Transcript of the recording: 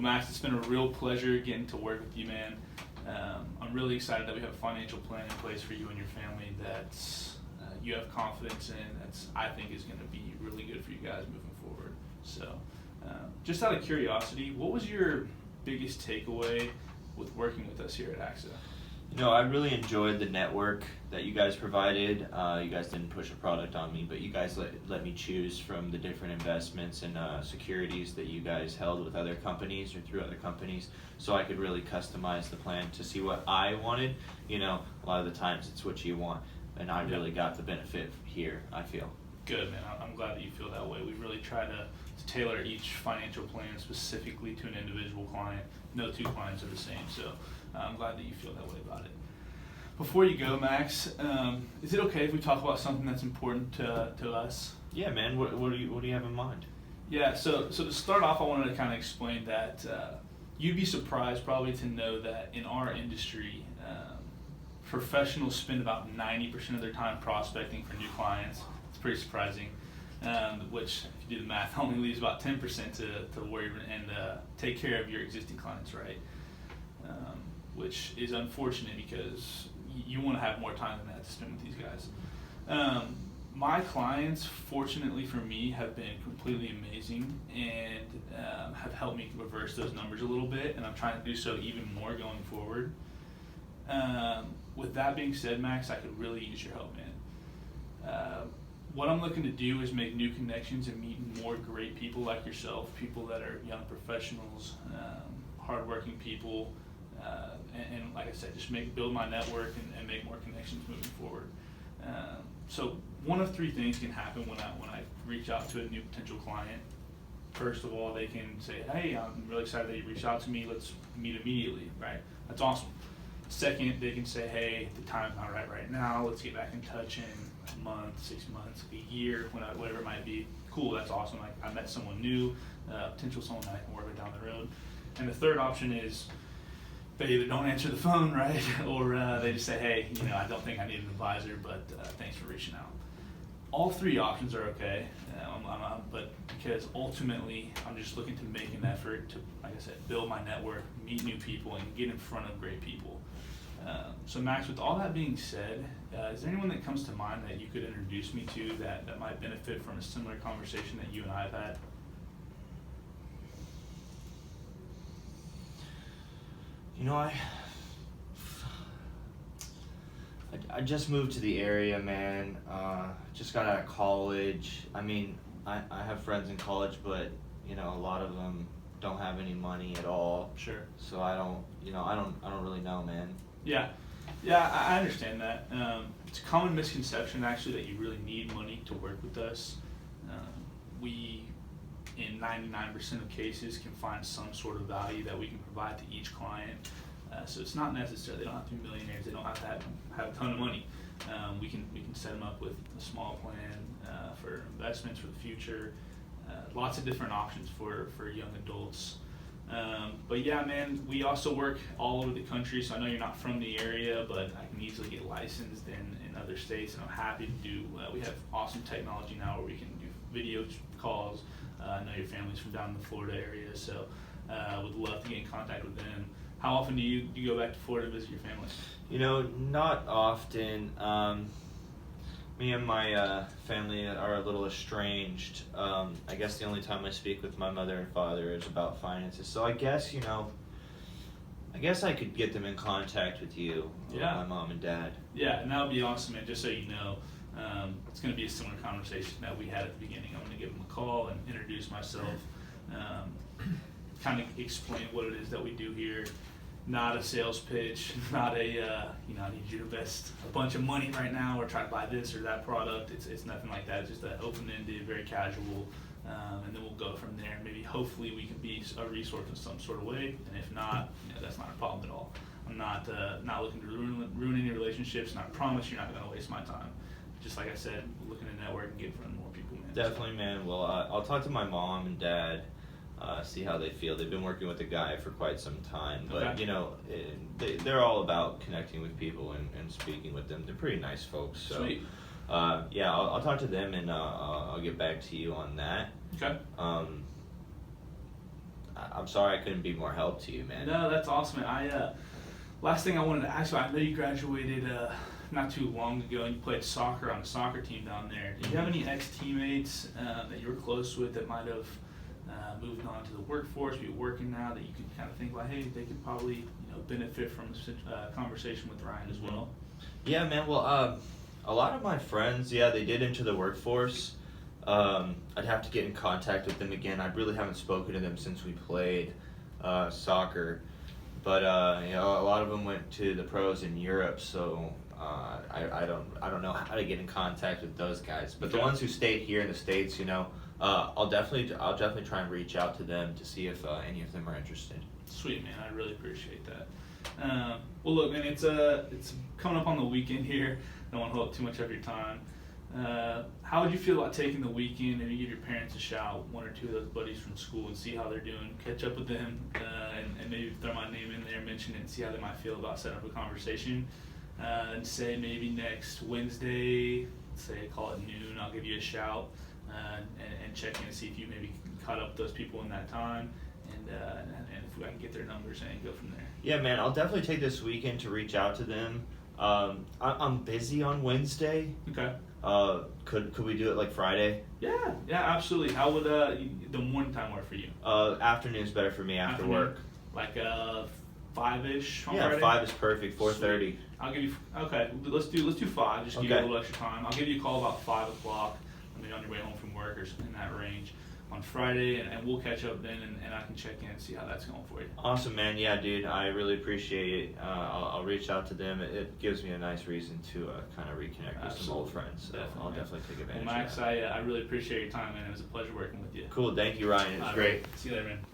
Max, it's been a real pleasure getting to work with you, man. I'm really excited that we have a financial plan in place for you and your family that you have confidence in. That's, I think, is going to be really good for you guys moving forward. So, just out of curiosity, what was your biggest takeaway with working with us here at AXA? You know, I really enjoyed the network that you guys provided. You guys didn't push a product on me, but you guys let me choose from the different investments and securities that you guys held with other companies or through other companies, so I could really customize the plan to see what I wanted. You know, a lot of the times it's what you want, and I really got the benefit here, I feel. Good, man. I'm glad that you feel that way. We really try to tailor each financial plan specifically to an individual client. No two clients are the same, so I'm glad that you feel that way about it. Before you go, Max, is it okay if we talk about something that's important to us? Yeah, man. What do you have in mind? Yeah. So to start off, I wanted to kind of explain that you'd be surprised probably to know that in our industry, professionals spend about 90% of their time prospecting for new clients. It's pretty surprising. Which, if you do the math, only leaves about 10% to worry and take care of your existing clients, right? Which is unfortunate because you want to have more time than that to spend with these guys. My clients, fortunately for me, have been completely amazing and have helped me reverse those numbers a little bit, and I'm trying to do so even more going forward. With that being said, Max, I could really use your help, man. What I'm looking to do is make new connections and meet more great people like yourself, people that are young professionals, hardworking people, and like I said, just build my network and make more connections moving forward. So one of three things can happen when I reach out to a new potential client. First of all, they can say, hey, I'm really excited that you reached out to me, let's meet immediately, right? That's awesome. Second, they can say, hey, the time's not right now, let's get back in touch in a month, 6 months, a year, whatever it might be. Cool, that's awesome. I met someone new, potential someone that I can work with down the road. And the third option is they either don't answer the phone, right, or they just say, hey, I don't think I need an advisor, but thanks for reaching out. All three options are okay, but because ultimately I'm just looking to make an effort to, like I said, build my network, meet new people, and get in front of great people. So Max, with all that being said, is there anyone that comes to mind that you could introduce me to that might benefit from a similar conversation that you and I have had? I just moved to the area, man. Just got out of college. I mean, I have friends in college, but a lot of them don't have any money at all. Sure. So I don't really know, man. Yeah, I understand that. It's a common misconception, actually, that you really need money to work with us. We, in 99% of cases, can find some sort of value that we can provide to each client. So it's not necessary. They don't have to be millionaires. They don't have to have a ton of money. We can set them up with a small plan for investments for the future. Lots of different options for young adults. But yeah, man, we also work all over the country, so I know you're not from the area, but I can easily get licensed in other states, and I'm happy to do. We have awesome technology now where we can do video calls. I know your family's from down in the Florida area, so would love to get in contact with them. How often do you go back to Florida to visit your family? Not often. Me and my family are a little estranged. I guess the only time I speak with my mother and father is about finances. So I guess, I could get them in contact with you, my mom and dad. Yeah, and that would be awesome, man. Just so you know, it's going to be a similar conversation that we had at the beginning. I'm going to give them a call and introduce myself, kind of explain what it is that we do here. Not a sales pitch, not a, I need you to invest a bunch of money right now or try to buy this or that product. It's nothing like that. It's just an open-ended, very casual, and then we'll go from there. Maybe hopefully we can be a resource in some sort of way, and if not, that's not a problem at all. I'm not looking to ruin any relationships, and I promise you're not going to waste my time. Just like I said, we're looking to network and get in front of more people, man. Definitely, man. Well, I'll talk to my mom and dad. See how they feel. They've been working with a guy for quite some time, but okay. They're all about connecting with people and speaking with them. They're pretty nice folks. So, sweet. I'll talk to them and I'll get back to you on that. Okay. I'm sorry I couldn't be more help to you, man. No, that's awesome. Man. Last thing I wanted to ask you, I know you graduated not too long ago and you played soccer on a soccer team down there. Do you have any ex-teammates that you were close with that might have moved on to the workforce, be working now, that you could kind of think like, hey, they could probably benefit from a conversation with Ryan as well? Yeah, man. Well, a lot of my friends, yeah, they did enter the workforce. I'd have to get in contact with them again. I really haven't spoken to them since we played soccer. But a lot of them went to the pros in Europe, so I don't know how to get in contact with those guys. But the ones who stayed here in the States, I'll definitely try and reach out to them to see if any of them are interested. Sweet, man. I really appreciate that. Well, look, man, it's coming up on the weekend here. I don't want to hold up too much of your time. How would you feel about taking the weekend and give your parents a shout, one or two of those buddies from school, and see how they're doing, catch up with them, and maybe throw my name in there, mention it, and see how they might feel about setting up a conversation, and say maybe next Wednesday, say call it noon, I'll give you a shout, and check in and see if you maybe caught up with those people in that time, and if I can get their numbers and go from there. Yeah, man, I'll definitely take this weekend to reach out to them. I'm busy on Wednesday. Okay. Could we do it like Friday? Yeah, absolutely. How would the morning time work for you? Afternoon's better for me after work. Like 5-ish on Yeah, Friday? 5 is perfect. 4:30. I'll give you. Okay, let's do 5. Just give you a little extra time. I'll give you a call about 5 o'clock. Maybe on your way home from work or something in that range on Friday, and we'll catch up then, and I can check in and see how that's going for you. Awesome, man. Yeah, dude, I really appreciate it. I'll reach out to them. It gives me a nice reason to kind of reconnect with some old friends. So I'll definitely take advantage Well, Max, of that. I really appreciate your time, man. It was a pleasure working with you. Cool. Thank you, Ryan. It was great. See you later, man.